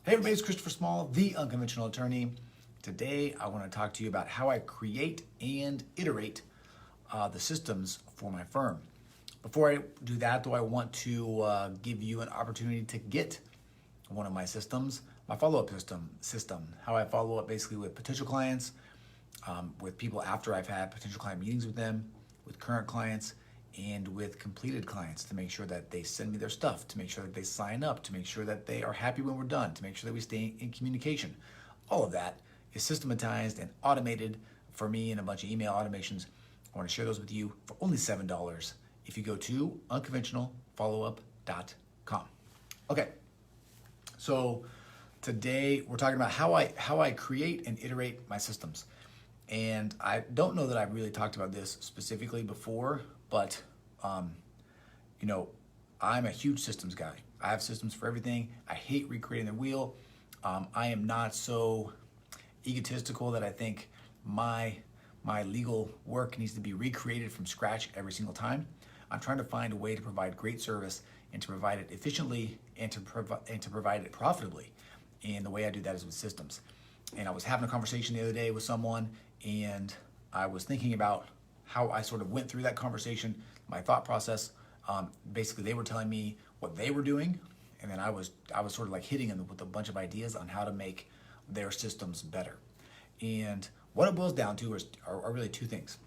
Hey everybody, it's Christopher Small, the Unconventional Attorney. Today I want to talk to you about how I create and iterate the systems for my firm. Before I do that though, I want to give you an opportunity to get one of my systems, my follow-up system, how I follow up basically with potential clients, with people after I've had potential client meetings with them, with current clients, and with completed clients to make sure that they send me their stuff, to make sure that they sign up, to make sure that they are happy when we're done, to make sure that we stay in communication. All of that is systematized and automated for me in a bunch of email automations. I want to share those with you for only $7 if you go to unconventionalfollowup.com. Okay, so today we're talking about how I create and iterate my systems. And I don't know that I've really talked about this specifically before, but I'm a huge systems guy. I have systems for everything. I hate recreating the wheel. I am not so egotistical that I think my legal work needs to be recreated from scratch every single time. I'm trying to find a way to provide great service and to provide it efficiently and to provide it profitably. And the way I do that is with systems. And I was having a conversation the other day with someone, and I was thinking about how I sort of went through that conversation, my thought process. Basically, they were telling me what they were doing, and then I was sort of like hitting them with a bunch of ideas on how to make their systems better. And what it boils down to are really two things.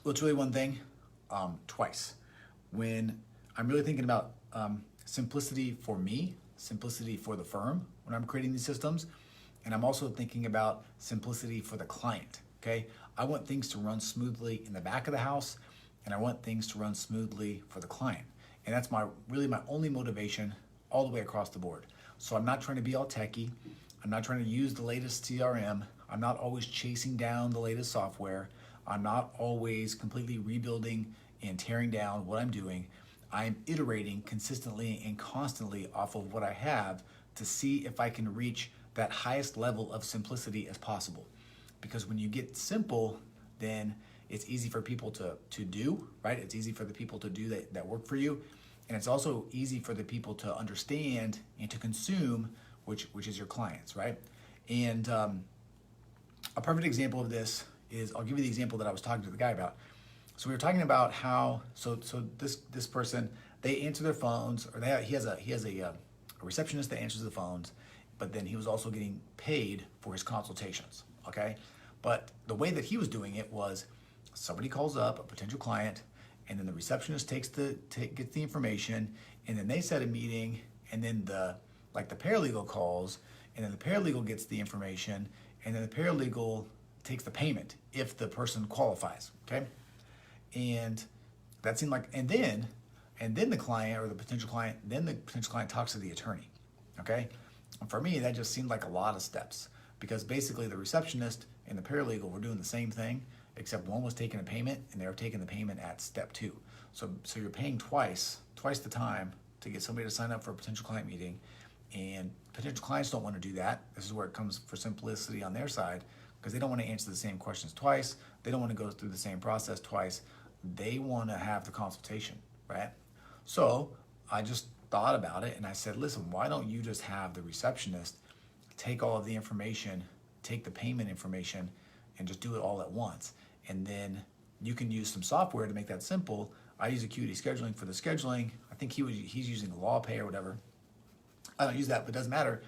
Well, it's really one thing, twice. When I'm really thinking about simplicity for me, simplicity for the firm when I'm creating these systems, and I'm also thinking about simplicity for the client, okay? I want things to run smoothly in the back of the house, and I want things to run smoothly for the client. And that's really my only motivation all the way across the board. So I'm not trying to be all techie. I'm not trying to use the latest CRM. I'm not always chasing down the latest software. I'm not always completely rebuilding and tearing down what I'm doing. I'm iterating consistently and constantly off of what I have to see if I can reach that highest level of simplicity as possible. Because when you get simple, then it's easy for people to do, right? It's easy for the people to do that work for you. And it's also easy for the people to understand and to consume, which is your clients, right? And a perfect example of this is, I'll give you the example that I was talking to the guy about. So we were talking about how, so this person, they answer their phones, or he has a receptionist that answers the phones, but then he was also getting paid for his consultations, okay? But the way that he was doing it was somebody calls up, a potential client, and then the receptionist gets the information, and then they set a meeting, and then the paralegal calls, and then the paralegal gets the information, and then the paralegal takes the payment if the person qualifies, okay? And that seemed like, and then the client or the potential client talks to the attorney, okay? And for me, that just seemed like a lot of steps, because basically the receptionist and the paralegal were doing the same thing, except one was taking a payment and they were taking the payment at step 2. So you're paying twice the time to get somebody to sign up for a potential client meeting, and potential clients don't want to do that. This is where it comes for simplicity on their side, because they don't want to answer the same questions twice. They don't want to go through the same process twice. They want to have the consultation, right? So I just thought about it and I said, listen, why don't you just have the receptionist take all of the information, take the payment information, and just do it all at once. And then you can use some software to make that simple. I use Acuity Scheduling for the scheduling. I think he's using LawPay or whatever. I don't use that, but it doesn't matter.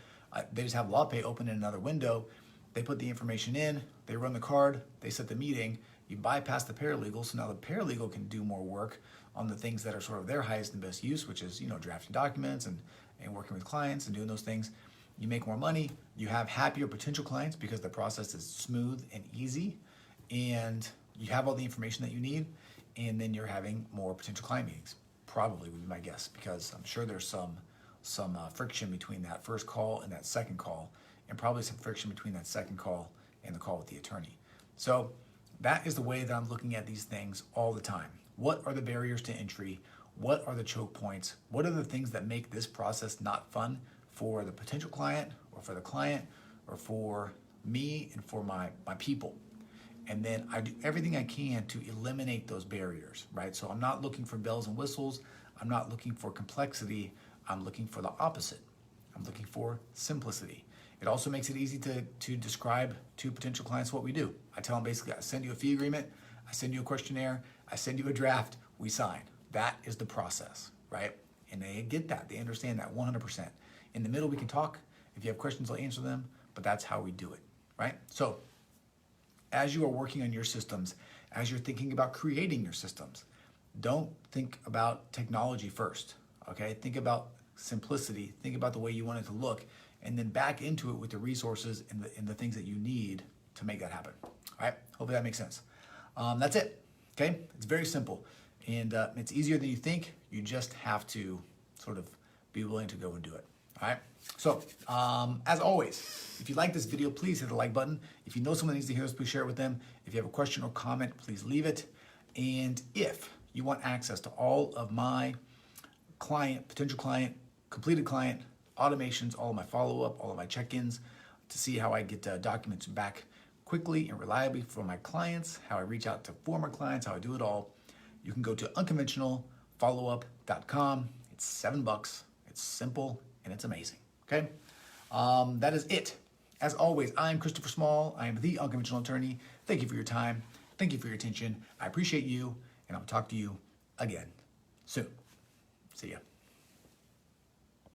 They just have LawPay open in another window. They put the information in, they run the card, they set the meeting, you bypass the paralegal, so now the paralegal can do more work on the things that are sort of their highest and best use, which is, drafting documents and working with clients and doing those things. You make more money, you have happier potential clients because the process is smooth and easy, and you have all the information that you need, and then you're having more potential client meetings. Probably would be my guess, because I'm sure there's some friction between that first call and that second call, and probably some friction between that second call and the call with the attorney. So that is the way that I'm looking at these things all the time. What are the barriers to entry? What are the choke points? What are the things that make this process not fun for the potential client or for the client or for me and for my people? And then I do everything I can to eliminate those barriers, right? So I'm not looking for bells and whistles. I'm not looking for complexity. I'm looking for the opposite. I'm looking for simplicity. It also makes it easy to describe to potential clients what we do. I tell them basically, I send you a fee agreement, I send you a questionnaire, I send you a draft, we sign. That is the process, right? And they get that, they understand that 100%. In the middle, we can talk. If you have questions, I'll answer them, but that's how we do it, right? So as you are working on your systems, as you're thinking about creating your systems, don't think about technology first, okay? Think about simplicity, think about the way you want it to look, and then back into it with the resources and the things that you need to make that happen. All right, hopefully that makes sense. That's it, okay? It's very simple, and it's easier than you think. You just have to sort of be willing to go and do it, all right? So, as always, if you like this video, please hit the like button. If you know someone that needs to hear this, please share it with them. If you have a question or comment, please leave it. And if you want access to all of my client, potential client, completed client, automations, all of my follow-up, all of my check-ins to see how I get documents back quickly and reliably for my clients, how I reach out to former clients, how I do it all, you can go to unconventionalfollowup.com. It's $7. It's simple and it's amazing, okay? That is it. As always, I'm Christopher Small. I am the Unconventional Attorney. Thank you for your time. Thank you for your attention. I appreciate you, and I'll talk to you again soon. See ya.